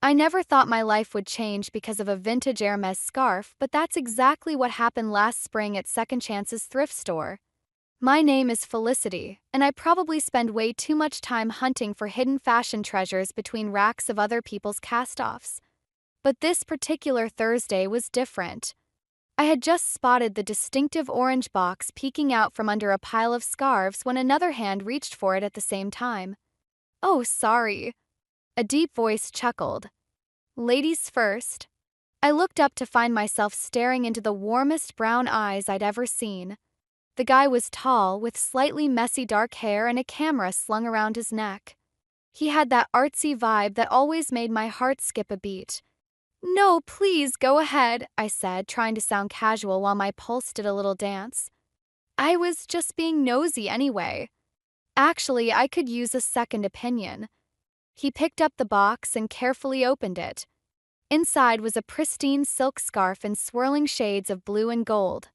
I never thought my life would change because of a vintage Hermes scarf, but that's exactly what happened last spring at Second Chance's thrift store. My name is Felicity, and I probably spend way too much time hunting for hidden fashion treasures between racks of other people's cast-offs. But this particular Thursday was different. I had just spotted the distinctive orange box peeking out from under a pile of scarves when another hand reached for it at the same time. "Oh, sorry." A deep voice chuckled. "Ladies first." I looked up to find myself staring into the warmest brown eyes I'd ever seen. The guy was tall, with slightly messy dark hair and a camera slung around his neck. He had that artsy vibe that always made my heart skip a beat. "No, please, go ahead," I said, trying to sound casual while my pulse did a little dance. "I was just being nosy anyway. Actually, I could use a second opinion." He picked up the box and carefully opened it. Inside was a pristine silk scarf in swirling shades of blue and gold.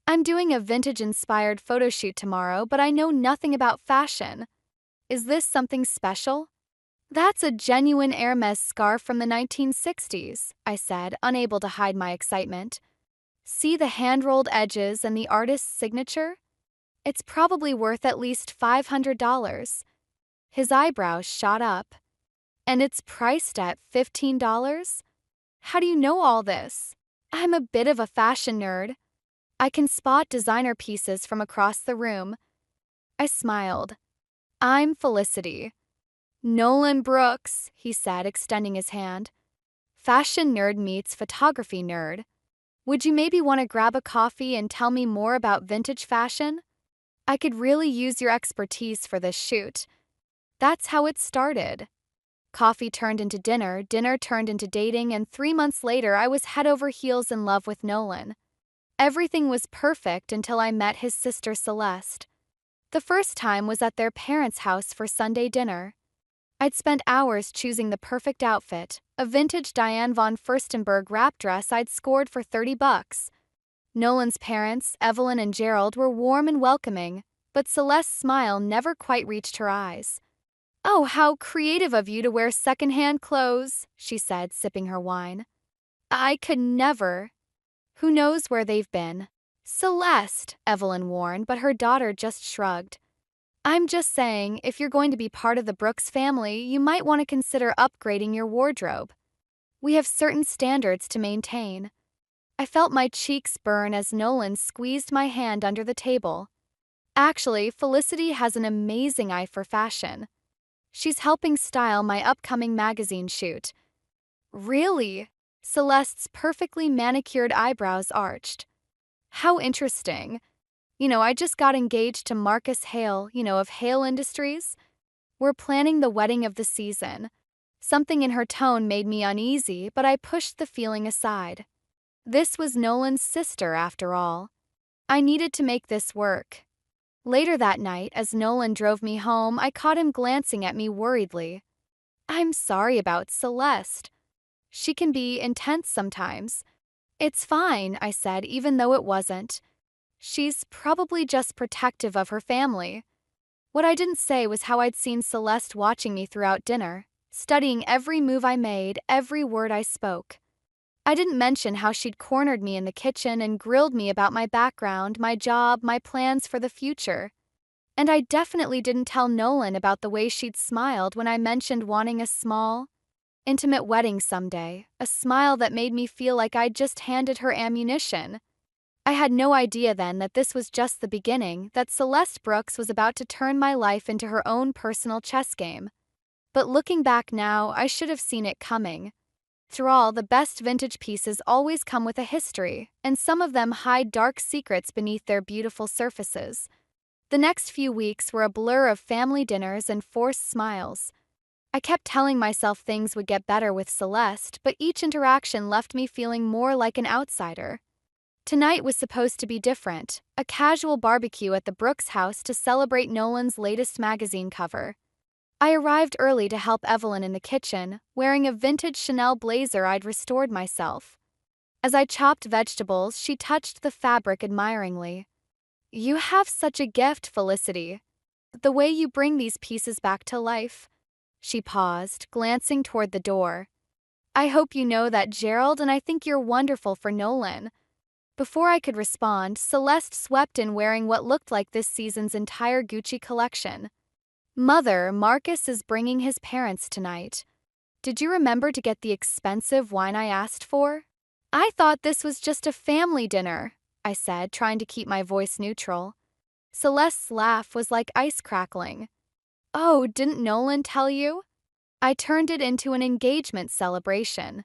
"I'm doing a vintage-inspired photo shoot tomorrow, but I know nothing about fashion. Is this something special?" "That's a genuine Hermes scarf from the 1960s, I said, unable to hide my excitement. "See the hand-rolled edges and the artist's signature? It's probably worth at least $500. His eyebrows shot up. "And it's priced at $15? How do you know all this?" "I'm a bit of a fashion nerd. I can spot designer pieces from across the room." I smiled. "I'm Felicity." "Nolan Brooks," he said, extending his hand. "Fashion nerd meets photography nerd. Would you maybe want to grab a coffee and tell me more about vintage fashion? I could really use your expertise for this shoot." That's how it started. Coffee turned into dinner, dinner turned into dating, and 3 months later I was head over heels in love with Nolan. Everything was perfect until I met his sister Celeste. The first time was at their parents' house for Sunday dinner. I'd spent hours choosing the perfect outfit, a vintage Diane von Furstenberg wrap dress I'd scored for $30. Nolan's parents, Evelyn and Gerald, were warm and welcoming, but Celeste's smile never quite reached her eyes. "Oh, how creative of you to wear secondhand clothes," she said, sipping her wine. "I could never." "Who knows where they've been?" "Celeste," Evelyn warned, but her daughter just shrugged. "I'm just saying, if you're going to be part of the Brooks family, you might want to consider upgrading your wardrobe. We have certain standards to maintain." I felt my cheeks burn as Nolan squeezed my hand under the table. "Actually, Felicity has an amazing eye for fashion. She's helping style my upcoming magazine shoot." "Really?" Celeste's perfectly manicured eyebrows arched. "How interesting. I just got engaged to Marcus Hale, of Hale Industries. We're planning the wedding of the season." Something in her tone made me uneasy, but I pushed the feeling aside. This was Nolan's sister, after all. I needed to make this work. Later that night, as Nolan drove me home, I caught him glancing at me worriedly. "I'm sorry about Celeste. She can be intense sometimes." "It's fine," I said, even though it wasn't. "She's probably just protective of her family." What I didn't say was how I'd seen Celeste watching me throughout dinner, studying every move I made, every word I spoke. I didn't mention how she'd cornered me in the kitchen and grilled me about my background, my job, my plans for the future. And I definitely didn't tell Nolan about the way she'd smiled when I mentioned wanting a small, intimate wedding someday, a smile that made me feel like I'd just handed her ammunition. I had no idea then that this was just the beginning, that Celeste Brooks was about to turn my life into her own personal chess game. But looking back now, I should have seen it coming. After all, the best vintage pieces always come with a history, and some of them hide dark secrets beneath their beautiful surfaces. The next few weeks were a blur of family dinners and forced smiles. I kept telling myself things would get better with Celeste, but each interaction left me feeling more like an outsider. Tonight was supposed to be different, a casual barbecue at the Brooks house to celebrate Nolan's latest magazine cover. I arrived early to help Evelyn in the kitchen, wearing a vintage Chanel blazer I'd restored myself. As I chopped vegetables, she touched the fabric admiringly. "You have such a gift, Felicity. The way you bring these pieces back to life." She paused, glancing toward the door. I hope you know that, Gerald, and I think you're wonderful for Nolan. Before I could respond, Celeste swept in wearing what looked like this season's entire Gucci collection. Mother, Marcus is bringing his parents tonight. Did you remember to get the expensive wine I asked for? I thought this was just a family dinner, I said, trying to keep my voice neutral. Celeste's laugh was like ice crackling. Oh, didn't Nolan tell you? I turned it into an engagement celebration.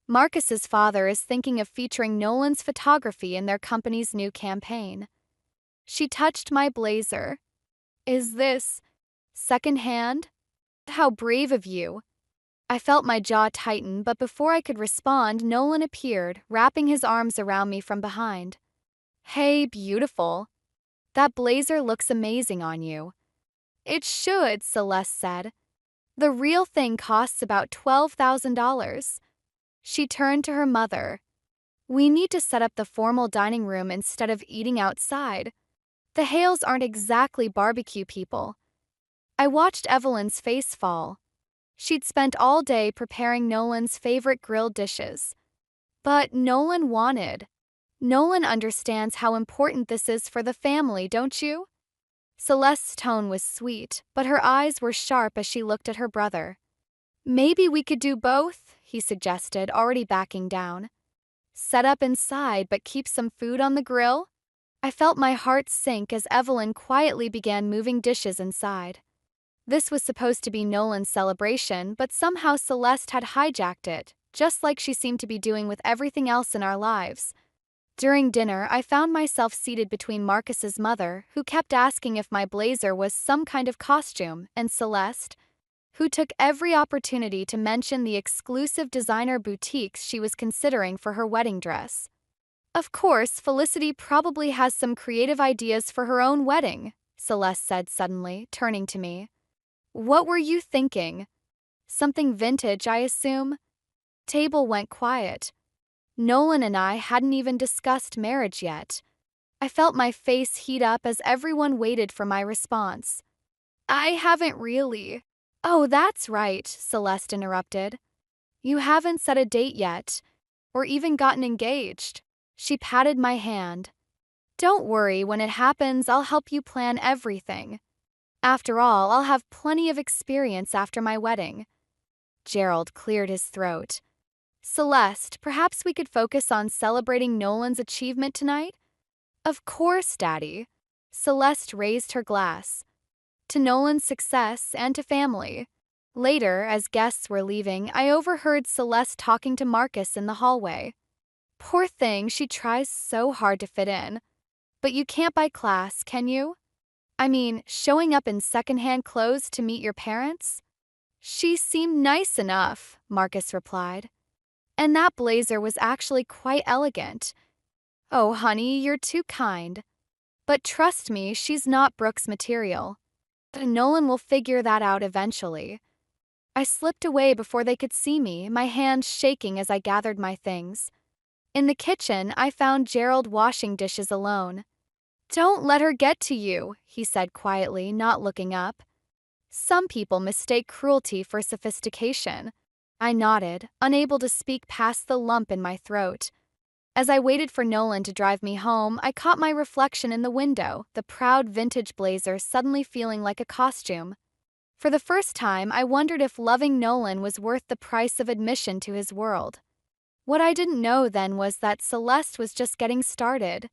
Marcus's father is thinking of featuring Nolan's photography in their company's new campaign. She touched my blazer. Is this secondhand? How brave of you. I felt my jaw tighten, but before I could respond, Nolan appeared, wrapping his arms around me from behind. Hey, beautiful. That blazer looks amazing on you. It should, Celeste said. The real thing costs about $12,000. She turned to her mother. We need to set up the formal dining room instead of eating outside. The Hales aren't exactly barbecue people. I watched Evelyn's face fall. She'd spent all day preparing Nolan's favorite grilled dishes. But Nolan wanted. Nolan understands how important this is for the family, don't you? Celeste's tone was sweet, but her eyes were sharp as she looked at her brother. Maybe we could do both, he suggested, already backing down. Set up inside but keep some food on the grill? I felt my heart sink as Evelyn quietly began moving dishes inside. This was supposed to be Nolan's celebration, but somehow Celeste had hijacked it, just like she seemed to be doing with everything else in our lives. During dinner, I found myself seated between Marcus's mother, who kept asking if my blazer was some kind of costume, and Celeste, who took every opportunity to mention the exclusive designer boutiques she was considering for her wedding dress. Of course, Felicity probably has some creative ideas for her own wedding, Celeste said suddenly, turning to me. What were you thinking? Something vintage, I assume? Table went quiet. Nolan and I hadn't even discussed marriage yet. I felt my face heat up as everyone waited for my response. I haven't really. Oh, that's right, Celeste interrupted. You haven't set a date yet, or even gotten engaged. She patted my hand. Don't worry, when it happens, I'll help you plan everything. After all, I'll have plenty of experience after my wedding. Gerald cleared his throat. Celeste, perhaps we could focus on celebrating Nolan's achievement tonight? Of course, Daddy. Celeste raised her glass. To Nolan's success and to family. Later, as guests were leaving, I overheard Celeste talking to Marcus in the hallway. Poor thing, she tries so hard to fit in. But you can't buy class, can you? I mean, showing up in secondhand clothes to meet your parents? She seemed nice enough, Marcus replied. And that blazer was actually quite elegant. Oh, honey, you're too kind. But trust me, she's not Brooke's material. Nolan will figure that out eventually. I slipped away before they could see me, my hands shaking as I gathered my things. In the kitchen, I found Gerald washing dishes alone. Don't let her get to you, he said quietly, not looking up. Some people mistake cruelty for sophistication. I nodded, unable to speak past the lump in my throat. As I waited for Nolan to drive me home, I caught my reflection in the window, the proud vintage blazer suddenly feeling like a costume. For the first time, I wondered if loving Nolan was worth the price of admission to his world. What I didn't know then was that Celeste was just getting started.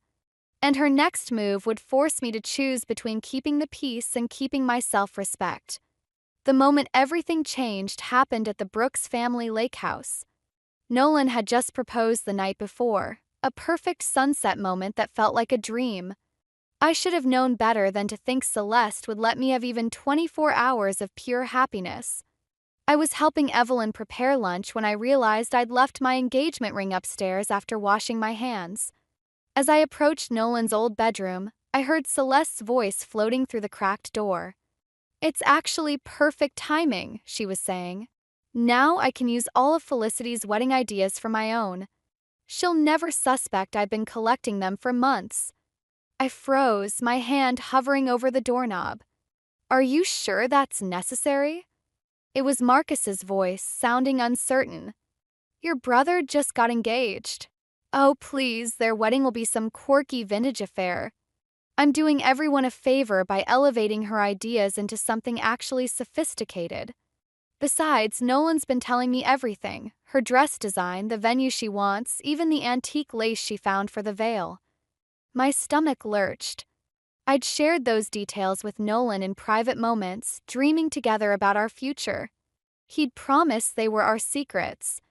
And her next move would force me to choose between keeping the peace and keeping my self-respect. The moment everything changed happened at the Brooks family lake house. Nolan had just proposed the night before, a perfect sunset moment that felt like a dream. I should have known better than to think Celeste would let me have even 24 hours of pure happiness. I was helping Evelyn prepare lunch when I realized I'd left my engagement ring upstairs after washing my hands. As I approached Nolan's old bedroom, I heard Celeste's voice floating through the cracked door. It's actually perfect timing, she was saying. Now I can use all of Felicity's wedding ideas for my own. She'll never suspect I've been collecting them for months. I froze, my hand hovering over the doorknob. Are you sure that's necessary? It was Marcus's voice, sounding uncertain. Your brother just got engaged. Oh, please, their wedding will be some quirky vintage affair. I'm doing everyone a favor by elevating her ideas into something actually sophisticated. Besides, Nolan's been telling me everything: her dress design, the venue she wants, even the antique lace she found for the veil. My stomach lurched. I'd shared those details with Nolan in private moments, dreaming together about our future. He'd promised they were our secrets.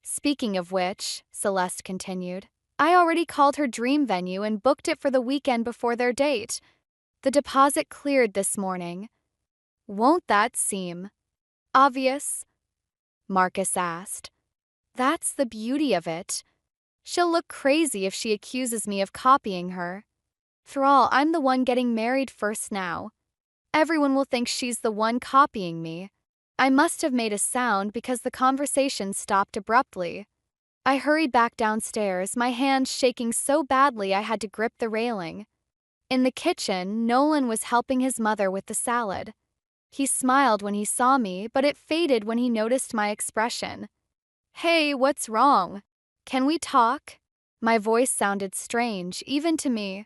Speaking of which, Celeste continued, I already called her dream venue and booked it for the weekend before their date. The deposit cleared this morning. Won't that seem obvious? Marcus asked. That's the beauty of it. She'll look crazy if she accuses me of copying her. For all, I'm the one getting married first now. Everyone will think she's the one copying me. I must have made a sound because the conversation stopped abruptly. I hurried back downstairs, my hands shaking so badly I had to grip the railing. In the kitchen, Nolan was helping his mother with the salad. He smiled when he saw me, but it faded when he noticed my expression. Hey, what's wrong? Can we talk? My voice sounded strange, even to me.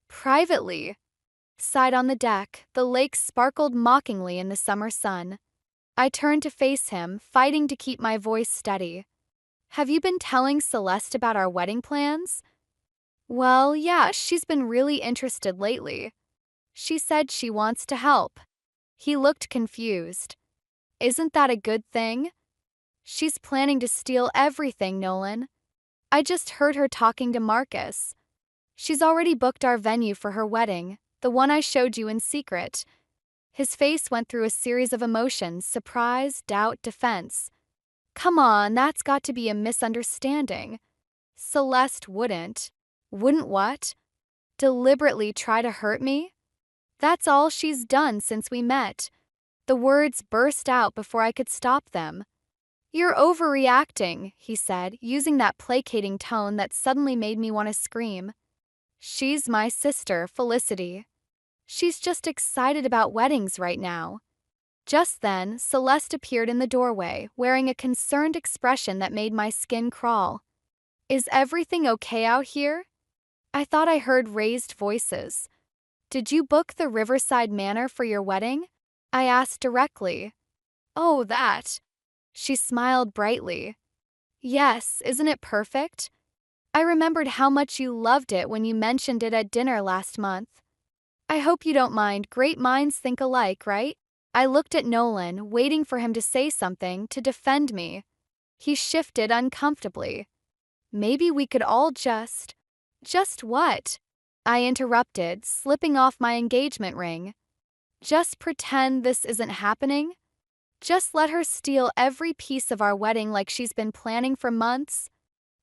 Privately. Side on the deck, the lake sparkled mockingly in the summer sun. I turned to face him, fighting to keep my voice steady. Have you been telling Celeste about our wedding plans? Well, yeah, she's been really interested lately. She said she wants to help. He looked confused. Isn't that a good thing? She's planning to steal everything, Nolan. I just heard her talking to Marcus. She's already booked our venue for her wedding, the one I showed you in secret. His face went through a series of emotions: surprise, doubt, defense. Come on, that's got to be a misunderstanding. Celeste wouldn't. Wouldn't what? Deliberately try to hurt me? That's all she's done since we met. The words burst out before I could stop them. You're overreacting, he said, using that placating tone that suddenly made me want to scream. She's my sister, Felicity. She's just excited about weddings right now. Just then, Celeste appeared in the doorway, wearing a concerned expression that made my skin crawl. Is everything okay out here? I thought I heard raised voices. Did you book the Riverside Manor for your wedding? I asked directly. Oh, that. She smiled brightly. Yes, isn't it perfect? I remembered how much you loved it when you mentioned it at dinner last month. I hope you don't mind. Great minds think alike, right? I looked at Nolan, waiting for him to say something to defend me. He shifted uncomfortably. Maybe we could all just... Just what? I interrupted, slipping off my engagement ring. Just pretend this isn't happening? Just let her steal every piece of our wedding like she's been planning for months?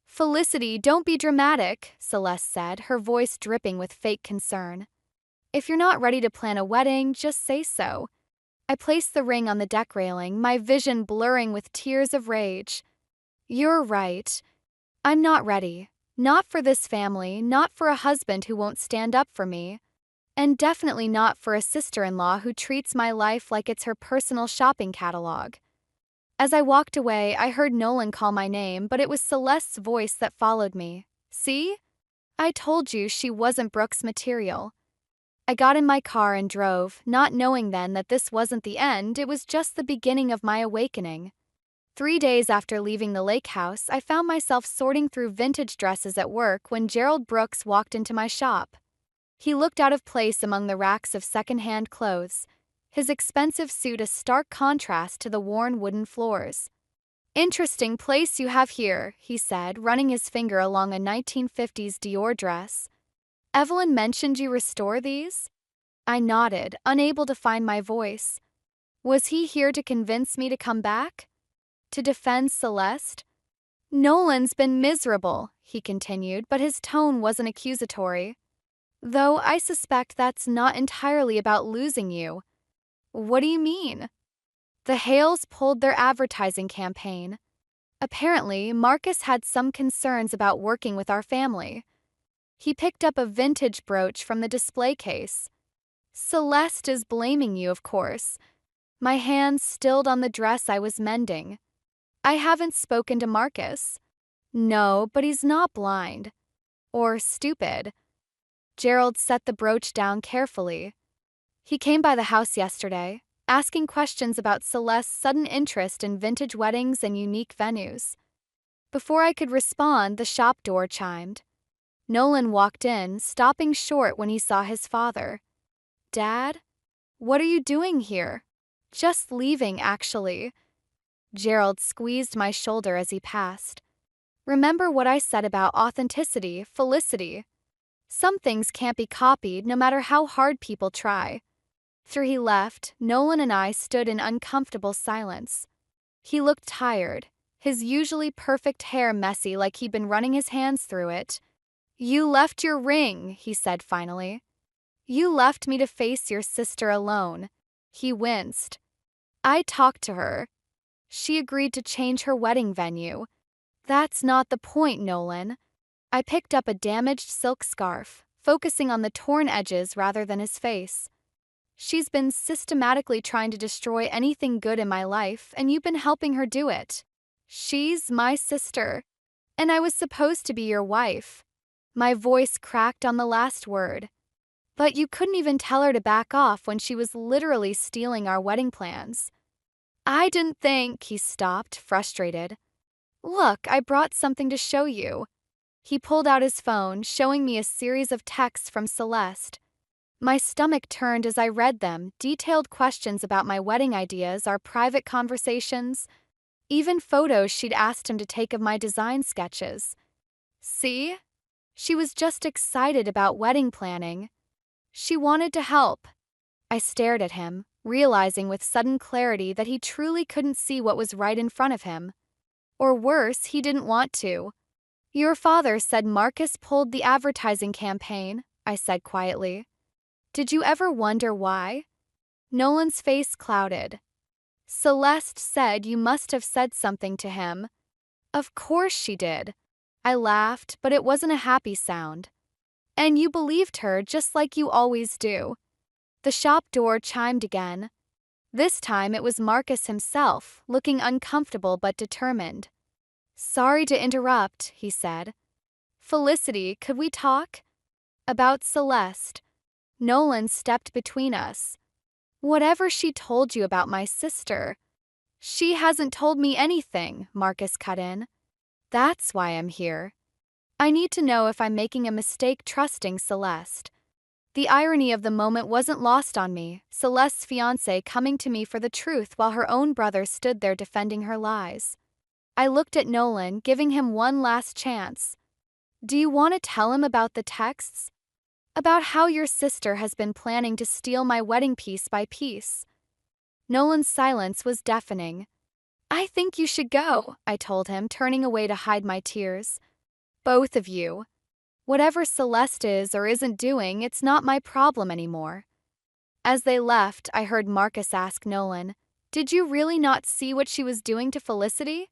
Felicity, don't be dramatic, Celeste said, her voice dripping with fake concern. If you're not ready to plan a wedding, just say so. I placed the ring on the deck railing, my vision blurring with tears of rage. You're right. I'm not ready. Not for this family, not for a husband who won't stand up for me. And definitely not for a sister-in-law who treats my life like it's her personal shopping catalog. As I walked away, I heard Nolan call my name, but it was Celeste's voice that followed me. See? I told you she wasn't Brooke's material. I got in my car and drove, not knowing then that this wasn't the end, it was just the beginning of my awakening. 3 days after leaving the lake house, I found myself sorting through vintage dresses at work when Gerald Brooks walked into my shop. He looked out of place among the racks of second-hand clothes, his expensive suit a stark contrast to the worn wooden floors. Interesting place you have here, he said, running his finger along a 1950s Dior dress. Evelyn mentioned you restore these? I nodded, unable to find my voice. Was he here to convince me to come back? To defend Celeste? Nolan's been miserable, he continued, but his tone wasn't accusatory. Though I suspect that's not entirely about losing you. What do you mean? The Hales pulled their advertising campaign. Apparently, Marcus had some concerns about working with our family. He picked up a vintage brooch from the display case. Celeste is blaming you, of course. My hands stilled on the dress I was mending. I haven't spoken to Marcus. No, but he's not blind. Or stupid. Gerald set the brooch down carefully. He came by the house yesterday, asking questions about Celeste's sudden interest in vintage weddings and unique venues. Before I could respond, the shop door chimed. Nolan walked in, stopping short when he saw his father. Dad? What are you doing here? Just leaving, actually. Gerald squeezed my shoulder as he passed. Remember what I said about authenticity, Felicity. Some things can't be copied no matter how hard people try. After he left, Nolan and I stood in uncomfortable silence. He looked tired, his usually perfect hair messy like he'd been running his hands through it. You left your ring, he said finally. You left me to face your sister alone. He winced. I talked to her. She agreed to change her wedding venue. That's not the point, Nolan. I picked up a damaged silk scarf, focusing on the torn edges rather than his face. She's been systematically trying to destroy anything good in my life, and you've been helping her do it. She's my sister, and I was supposed to be your wife. My voice cracked on the last word. But you couldn't even tell her to back off when she was literally stealing our wedding plans. I didn't think, he stopped, frustrated. Look, I brought something to show you. He pulled out his phone, showing me a series of texts from Celeste. My stomach turned as I read them, detailed questions about my wedding ideas, our private conversations, even photos she'd asked him to take of my design sketches. See? She was just excited about wedding planning. She wanted to help. I stared at him, realizing with sudden clarity that he truly couldn't see what was right in front of him. Or worse, he didn't want to. Your father said Marcus pulled the advertising campaign, I said quietly. Did you ever wonder why? Nolan's face clouded. Celeste said you must have said something to him. Of course she did. I laughed, but it wasn't a happy sound. And you believed her just like you always do. The shop door chimed again. This time it was Marcus himself, looking uncomfortable but determined. Sorry to interrupt, he said. Felicity, could we talk? About Celeste. Nolan stepped between us. Whatever she told you about my sister. She hasn't told me anything, Marcus cut in. That's why I'm here. I need to know if I'm making a mistake trusting Celeste. The irony of the moment wasn't lost on me, Celeste's fiancé coming to me for the truth while her own brother stood there defending her lies. I looked at Nolan, giving him one last chance. Do you want to tell him about the texts? About how your sister has been planning to steal my wedding piece by piece? Nolan's silence was deafening. I think you should go, I told him, turning away to hide my tears. Both of you. Whatever Celeste is or isn't doing, it's not my problem anymore. As they left, I heard Marcus ask Nolan, Did you really not see what she was doing to Felicity?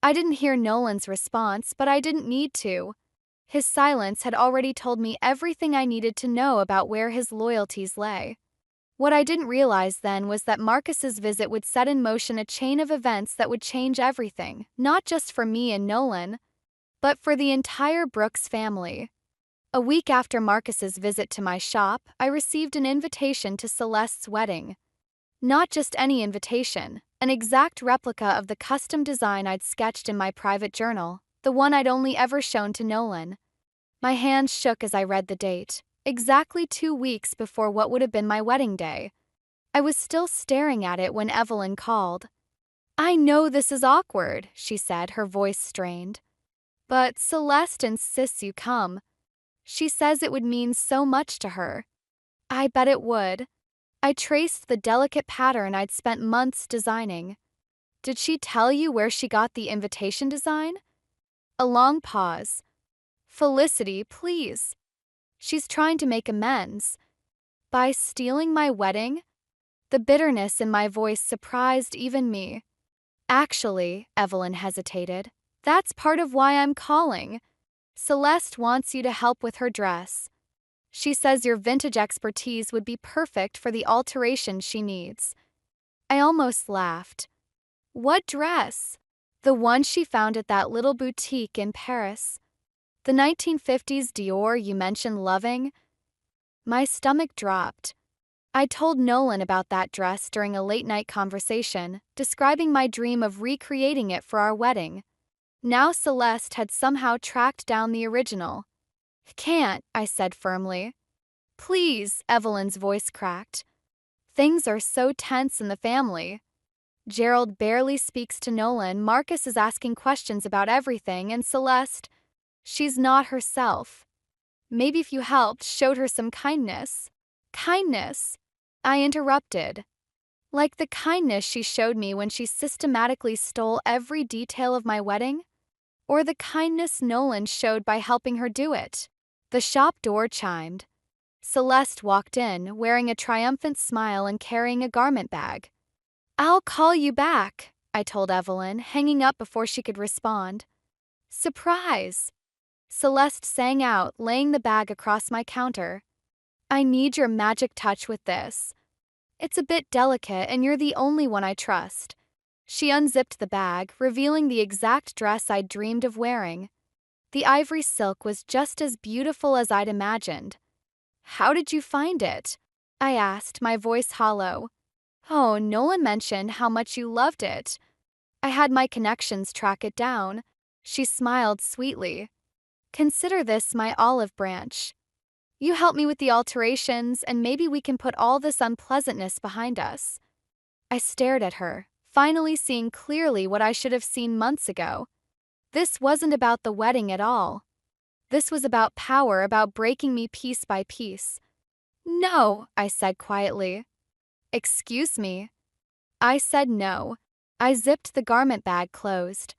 I didn't hear Nolan's response, but I didn't need to. His silence had already told me everything I needed to know about where his loyalties lay. What I didn't realize then was that Marcus's visit would set in motion a chain of events that would change everything, not just for me and Nolan, but for the entire Brooks family. A week after Marcus's visit to my shop, I received an invitation to Celeste's wedding. Not just any invitation, an exact replica of the custom design I'd sketched in my private journal, the one I'd only ever shown to Nolan. My hands shook as I read the date, exactly 2 weeks before what would have been my wedding day. I was still staring at it when Evelyn called. I know this is awkward, she said, her voice strained. But Celeste insists you come. She says it would mean so much to her. I bet it would. I traced the delicate pattern I'd spent months designing. Did she tell you where she got the invitation design? A long pause. Felicity, please. She's trying to make amends. By stealing my wedding? The bitterness in my voice surprised even me. Actually, Evelyn hesitated. That's part of why I'm calling. Celeste wants you to help with her dress. She says your vintage expertise would be perfect for the alteration she needs. I almost laughed. What dress? The one she found at that little boutique in Paris. The 1950s Dior you mentioned loving? My stomach dropped. I told Nolan about that dress during a late-night conversation, describing my dream of recreating it for our wedding. Now Celeste had somehow tracked down the original. "Can't," I said firmly. "Please," Evelyn's voice cracked. "Things are so tense in the family. Gerald barely speaks to Nolan, Marcus is asking questions about everything, and Celeste, she's not herself. Maybe if you helped, showed her some kindness." "Kindness?" I interrupted. "Like the kindness she showed me when she systematically stole every detail of my wedding? Or the kindness Nolan showed by helping her do it?" The shop door chimed. Celeste walked in, wearing a triumphant smile and carrying a garment bag. "I'll call you back," I told Evelyn, hanging up before she could respond. "Surprise!" Celeste sang out, laying the bag across my counter. "I need your magic touch with this. It's a bit delicate and you're the only one I trust." She unzipped the bag, revealing the exact dress I'd dreamed of wearing. The ivory silk was just as beautiful as I'd imagined. "How did you find it?" I asked, my voice hollow. "Oh, Nolan mentioned how much you loved it. I had my connections track it down." She smiled sweetly. "Consider this my olive branch. You help me with the alterations, and maybe we can put all this unpleasantness behind us." I stared at her, finally seeing clearly what I should have seen months ago. This wasn't about the wedding at all. This was about power, about breaking me piece by piece. "No," I said quietly. "Excuse me." I said no. I zipped the garment bag closed.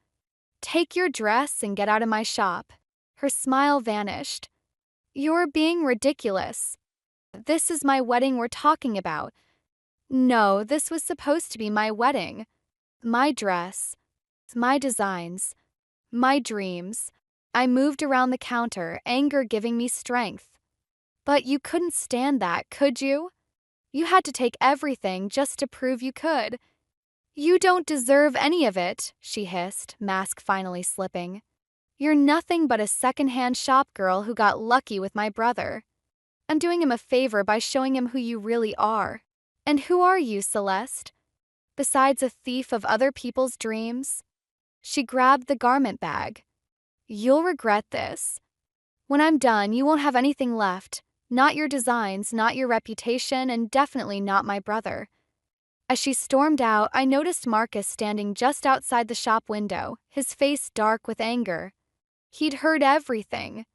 "Take your dress and get out of my shop." Her smile vanished. "You're being ridiculous. This is my wedding we're talking about." "No, this was supposed to be my wedding. My dress. My designs. My dreams." I moved around the counter, anger giving me strength. "But you couldn't stand that, could you? You had to take everything just to prove you could." "You don't deserve any of it," she hissed, mask finally slipping. "You're nothing but a second-hand shop girl who got lucky with my brother. I'm doing him a favor by showing him who you really are." "And who are you, Celeste? Besides a thief of other people's dreams?" She grabbed the garment bag. "You'll regret this. When I'm done, you won't have anything left. Not your designs, not your reputation, and definitely not my brother." As she stormed out, I noticed Marcus standing just outside the shop window, his face dark with anger. He'd heard everything.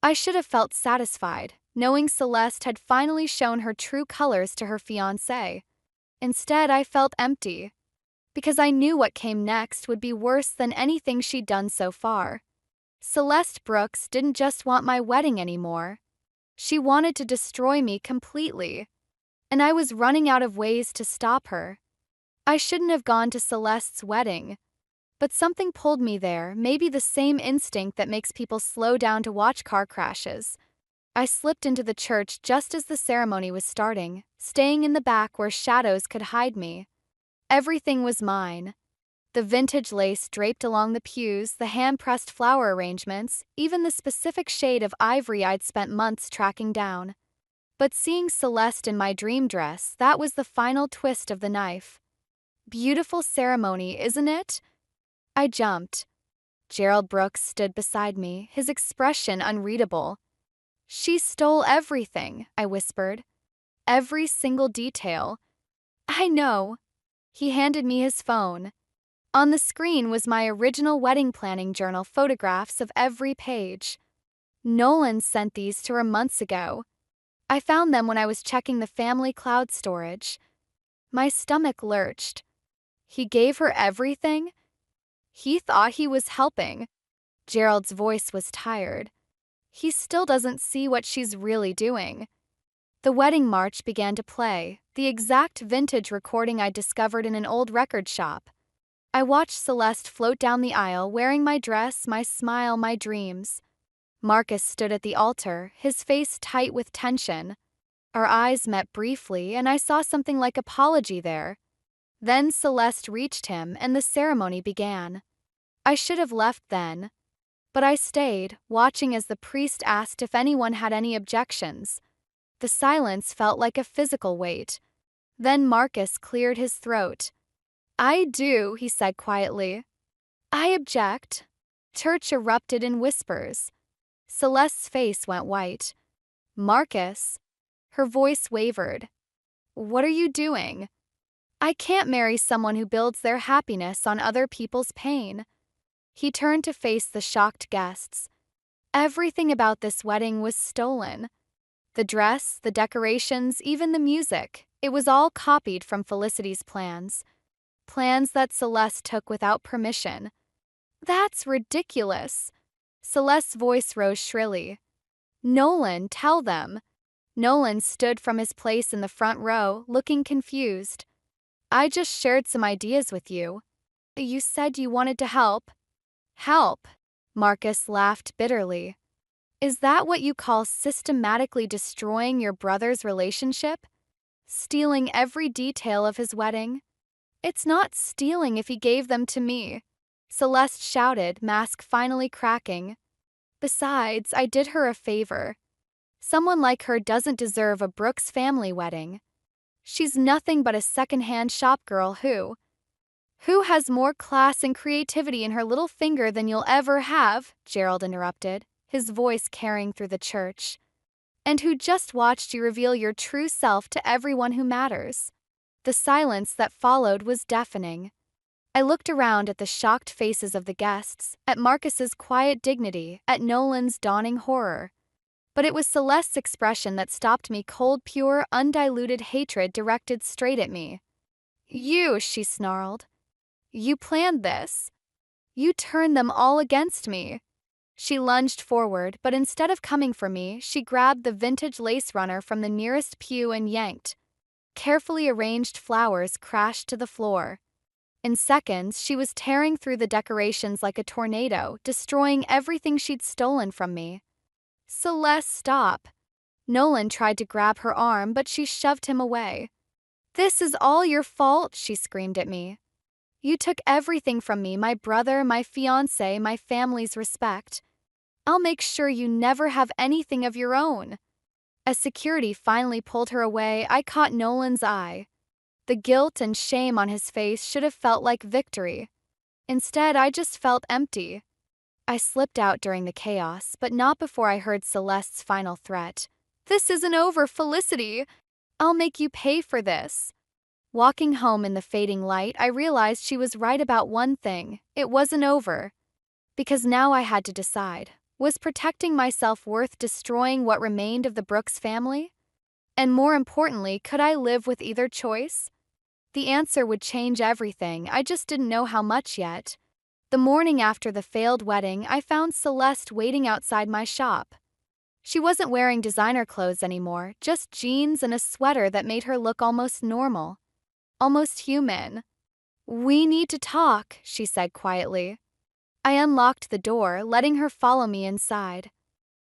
I should have felt satisfied, knowing Celeste had finally shown her true colors to her fiancé. Instead, I felt empty, because I knew what came next would be worse than anything she'd done so far. Celeste Brooks didn't just want my wedding anymore. She wanted to destroy me completely, and I was running out of ways to stop her. I shouldn't have gone to Celeste's wedding, but something pulled me there, maybe the same instinct that makes people slow down to watch car crashes. I slipped into the church just as the ceremony was starting, staying in the back where shadows could hide me. Everything was mine. The vintage lace draped along the pews, the hand-pressed flower arrangements, even the specific shade of ivory I'd spent months tracking down. But seeing Celeste in my dream dress, that was the final twist of the knife. Beautiful ceremony, isn't it? I jumped. Gerald Brooks stood beside me, his expression unreadable. "She stole everything," I whispered. "Every single detail." "I know." He handed me his phone. On the screen was my original wedding planning journal, photographs of every page. Nolan sent these to her months ago. I found them when I was checking the family cloud storage. My stomach lurched. He gave her everything? He thought he was helping. Gerald's voice was tired. He still doesn't see what she's really doing. The wedding march began to play, the exact vintage recording I discovered in an old record shop. I watched Celeste float down the aisle, wearing my dress, my smile, my dreams. Marcus stood at the altar, his face tight with tension. Our eyes met briefly, and I saw something like apology there. Then Celeste reached him, and the ceremony began. I should have left then. But I stayed, watching as the priest asked if anyone had any objections. The silence felt like a physical weight. Then Marcus cleared his throat. I do, he said quietly. I object. Church erupted in whispers. Celeste's face went white. Marcus? Her voice wavered. What are you doing? I can't marry someone who builds their happiness on other people's pain. He turned to face the shocked guests. Everything about this wedding was stolen. The dress, the decorations, even the music. It was all copied from Felicity's plans. Plans that Celeste took without permission. That's ridiculous. Celeste's voice rose shrilly. Nolan, tell them. Nolan stood from his place in the front row, looking confused. I just shared some ideas with you. You said you wanted to help. Help? Marcus laughed bitterly. Is that what you call systematically destroying your brother's relationship? Stealing every detail of his wedding? It's not stealing if he gave them to me. Celeste shouted, mask finally cracking. Besides, I did her a favor. Someone like her doesn't deserve a Brooks family wedding. She's nothing but a second-hand shop girl who has more class and creativity in her little finger than you'll ever have, Gerald interrupted, his voice carrying through the church. And who just watched you reveal your true self to everyone who matters. The silence that followed was deafening. I looked around at the shocked faces of the guests, at Marcus's quiet dignity, at Nolan's dawning horror. But it was Celeste's expression that stopped me cold, pure, undiluted hatred directed straight at me. You, she snarled. You planned this. You turned them all against me. She lunged forward, but instead of coming for me, she grabbed the vintage lace runner from the nearest pew and yanked. Carefully arranged flowers crashed to the floor. In seconds, she was tearing through the decorations like a tornado, destroying everything she'd stolen from me. Celeste, stop. Nolan tried to grab her arm, but she shoved him away. This is all your fault, she screamed at me. You took everything from me, my brother, my fiancé, my family's respect. I'll make sure you never have anything of your own. As security finally pulled her away, I caught Nolan's eye. The guilt and shame on his face should have felt like victory. Instead, I just felt empty. I slipped out during the chaos, but not before I heard Celeste's final threat. This isn't over, Felicity. I'll make you pay for this. Walking home in the fading light, I realized she was right about one thing. It wasn't over. Because now I had to decide. Was protecting myself worth destroying what remained of the Brooks family? And more importantly, could I live with either choice? The answer would change everything, I just didn't know how much yet. The morning after the failed wedding, I found Celeste waiting outside my shop. She wasn't wearing designer clothes anymore, just jeans and a sweater that made her look almost normal. Almost human. We need to talk, she said quietly. I unlocked the door, letting her follow me inside.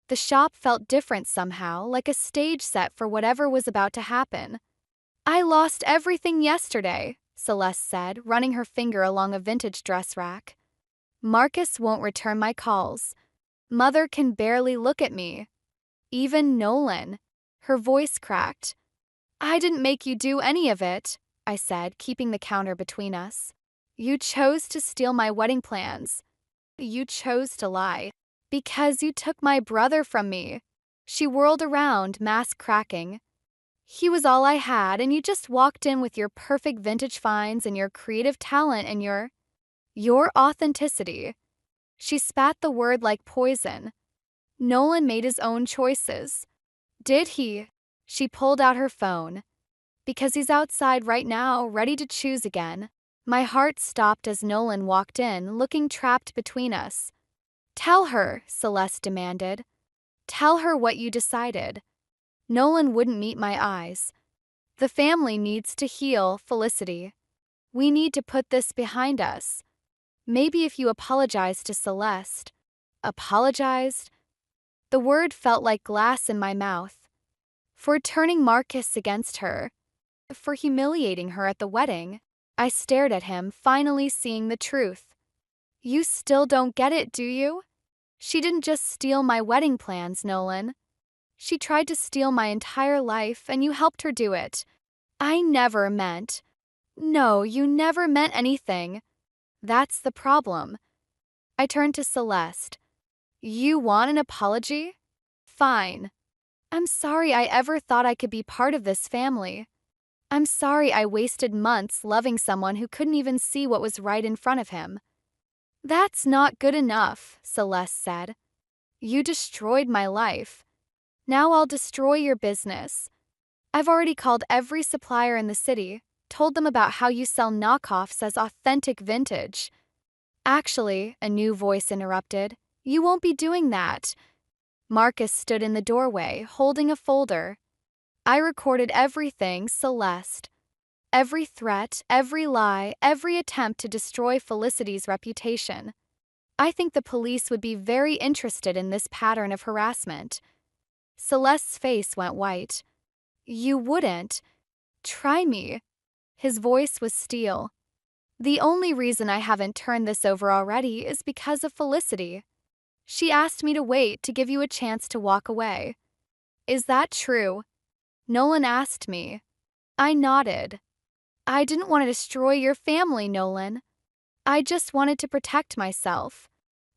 The shop felt different somehow, like a stage set for whatever was about to happen. I lost everything yesterday, Celeste said, running her finger along a vintage dress rack. Marcus won't return my calls. Mother can barely look at me. Even Nolan. Her voice cracked. I didn't make you do any of it, I said, keeping the counter between us. You chose to steal my wedding plans. You chose to lie. Because you took my brother from me. She whirled around, mask cracking. He was all I had, and you just walked in with your perfect vintage finds and your creative talent and your authenticity. She spat the word like poison. Nolan made his own choices. Did he? She pulled out her phone. Because he's outside right now, ready to choose again. My heart stopped as Nolan walked in, looking trapped between us. Tell her, Celeste demanded. Tell her what you decided. Nolan wouldn't meet my eyes. The family needs to heal, Felicity. We need to put this behind us. Maybe if you apologize to Celeste. Apologized? The word felt like glass in my mouth. For turning Marcus against her. For humiliating her at the wedding. I stared at him, finally seeing the truth. You still don't get it, do you? She didn't just steal my wedding plans, Nolan. She tried to steal my entire life, and you helped her do it. I never meant. No, you never meant anything. That's the problem. I turned to Celeste. You want an apology? Fine. I'm sorry I ever thought I could be part of this family. I'm sorry I wasted months loving someone who couldn't even see what was right in front of him. That's not good enough, Celeste said. You destroyed my life. Now I'll destroy your business. I've already called every supplier in the city, told them about how you sell knockoffs as authentic vintage. Actually, a new voice interrupted, you won't be doing that. Marcus stood in the doorway, holding a folder. I recorded everything, Celeste. Every threat, every lie, every attempt to destroy Felicity's reputation. I think the police would be very interested in this pattern of harassment. Celeste's face went white. You wouldn't. Try me. His voice was steel. The only reason I haven't turned this over already is because of Felicity. She asked me to wait to give you a chance to walk away. Is that true? Nolan asked me. I nodded. I didn't want to destroy your family, Nolan. I just wanted to protect myself.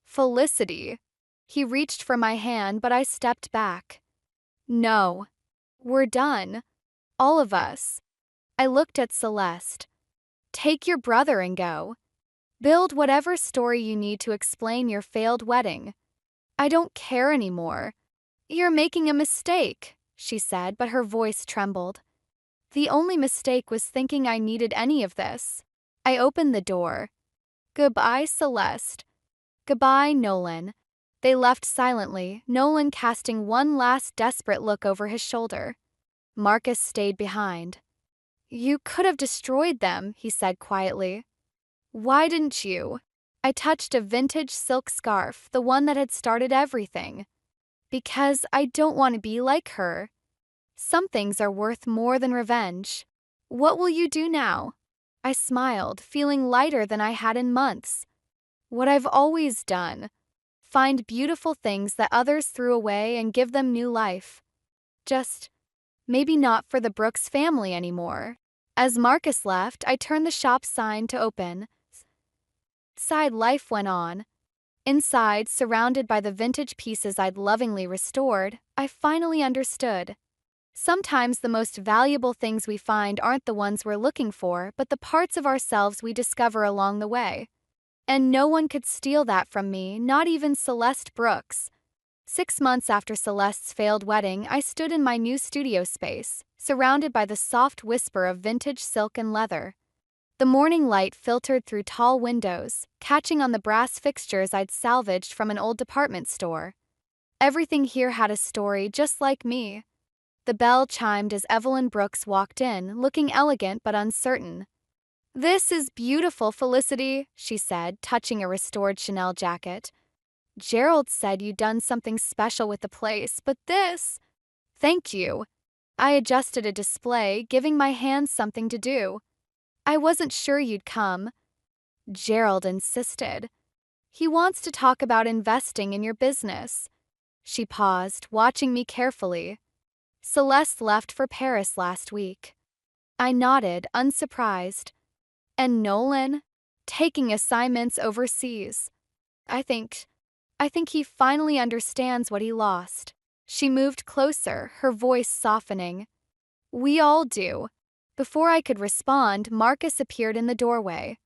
Felicity. He reached for my hand, but I stepped back. No. We're done. All of us. I looked at Celeste. Take your brother and go. Build whatever story you need to explain your failed wedding. I don't care anymore. You're making a mistake, she said, but her voice trembled. The only mistake was thinking I needed any of this. I opened the door. Goodbye, Celeste. Goodbye, Nolan. They left silently, Nolan casting one last desperate look over his shoulder. Marcus stayed behind. You could have destroyed them, he said quietly. Why didn't you? I touched a vintage silk scarf, the one that had started everything. Because I don't want to be like her. Some things are worth more than revenge. What will you do now? I smiled, feeling lighter than I had in months. What I've always done. Find beautiful things that others threw away and give them new life. Just, maybe not for the Brooks family anymore. As Marcus left, I turned the shop sign to open. Outside life went on. Inside, surrounded by the vintage pieces I'd lovingly restored, I finally understood. Sometimes the most valuable things we find aren't the ones we're looking for, but the parts of ourselves we discover along the way. And no one could steal that from me, not even Celeste Brooks. 6 months after Celeste's failed wedding, I stood in my new studio space, surrounded by the soft whisper of vintage silk and leather. The morning light filtered through tall windows, catching on the brass fixtures I'd salvaged from an old department store. Everything here had a story just like me. The bell chimed as Evelyn Brooks walked in, looking elegant but uncertain. This is beautiful, Felicity, she said, touching a restored Chanel jacket. Gerald said you'd done something special with the place, but this… Thank you. I adjusted a display, giving my hands something to do. I wasn't sure you'd come. Gerald insisted. He wants to talk about investing in your business. She paused, watching me carefully. Celeste left for Paris last week. I nodded, unsurprised. And Nolan? Taking assignments overseas. I think he finally understands what he lost. She moved closer, her voice softening. We all do. Before I could respond, Marcus appeared in the doorway.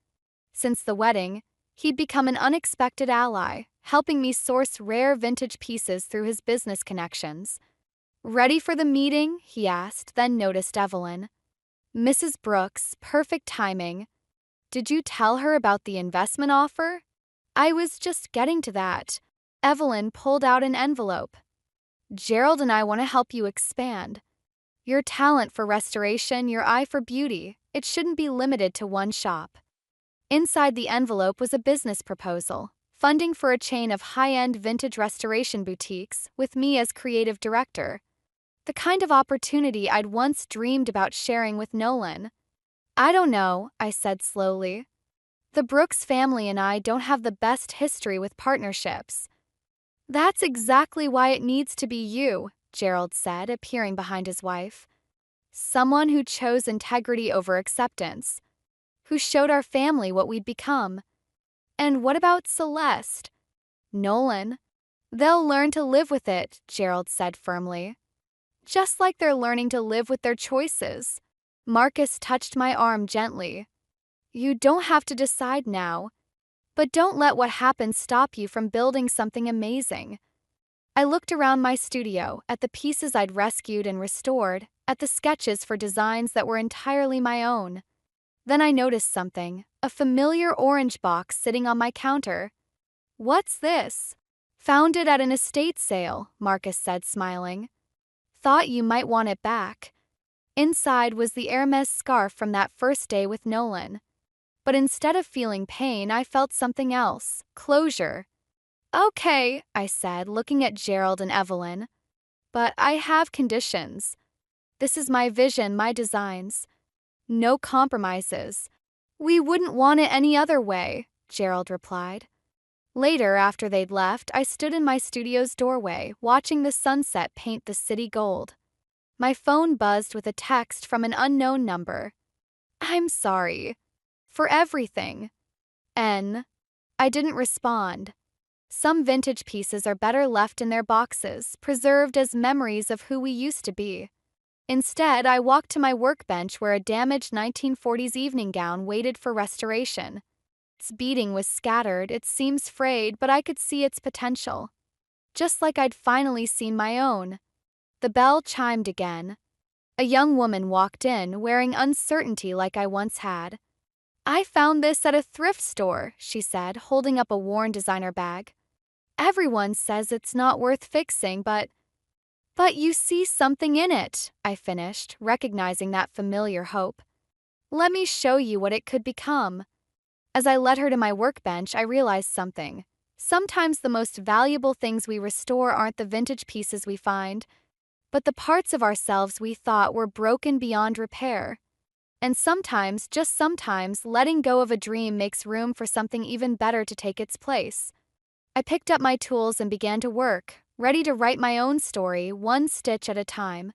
Since the wedding, he'd become an unexpected ally, helping me source rare vintage pieces through his business connections. Ready for the meeting? He asked, then noticed Evelyn. Mrs. Brooks, perfect timing. Did you tell her about the investment offer? I was just getting to that. Evelyn pulled out an envelope. Gerald and I want to help you expand. Your talent for restoration, your eye for beauty, it shouldn't be limited to one shop. Inside the envelope was a business proposal, funding for a chain of high-end vintage restoration boutiques, with me as creative director. The kind of opportunity I'd once dreamed about sharing with Nolan. I don't know, I said slowly. The Brooks family and I don't have the best history with partnerships. That's exactly why it needs to be you, Gerald said, appearing behind his wife. Someone who chose integrity over acceptance, who showed our family what we'd become. And what about Celeste? Nolan? They'll learn to live with it, Gerald said firmly. Just like they're learning to live with their choices. Marcus touched my arm gently. You don't have to decide now, but don't let what happens stop you from building something amazing. I looked around my studio, at the pieces I'd rescued and restored, at the sketches for designs that were entirely my own. Then I noticed something, a familiar orange box sitting on my counter. What's this? Found it at an estate sale, Marcus said, smiling. Thought you might want it back. Inside was the Hermes scarf from that first day with Nolan. But instead of feeling pain, I felt something else, closure. Okay, I said, looking at Gerald and Evelyn. But I have conditions. This is my vision, my designs. No compromises. We wouldn't want it any other way, Gerald replied. Later, after they'd left, I stood in my studio's doorway, watching the sunset paint the city gold. My phone buzzed with a text from an unknown number. I'm sorry. For everything. N. I didn't respond. Some vintage pieces are better left in their boxes, preserved as memories of who we used to be. Instead, I walked to my workbench where a damaged 1940s evening gown waited for restoration. Its beading was scattered, its seams frayed, but I could see its potential. Just like I'd finally seen my own. The bell chimed again. A young woman walked in, wearing uncertainty like I once had. I found this at a thrift store, she said, holding up a worn designer bag. Everyone says it's not worth fixing, but you see something in it, I finished, recognizing that familiar hope. Let me show you what it could become. As I led her to my workbench, I realized something. Sometimes the most valuable things we restore aren't the vintage pieces we find, but the parts of ourselves we thought were broken beyond repair. And sometimes, just sometimes, letting go of a dream makes room for something even better to take its place. I picked up my tools and began to work, ready to write my own story, one stitch at a time.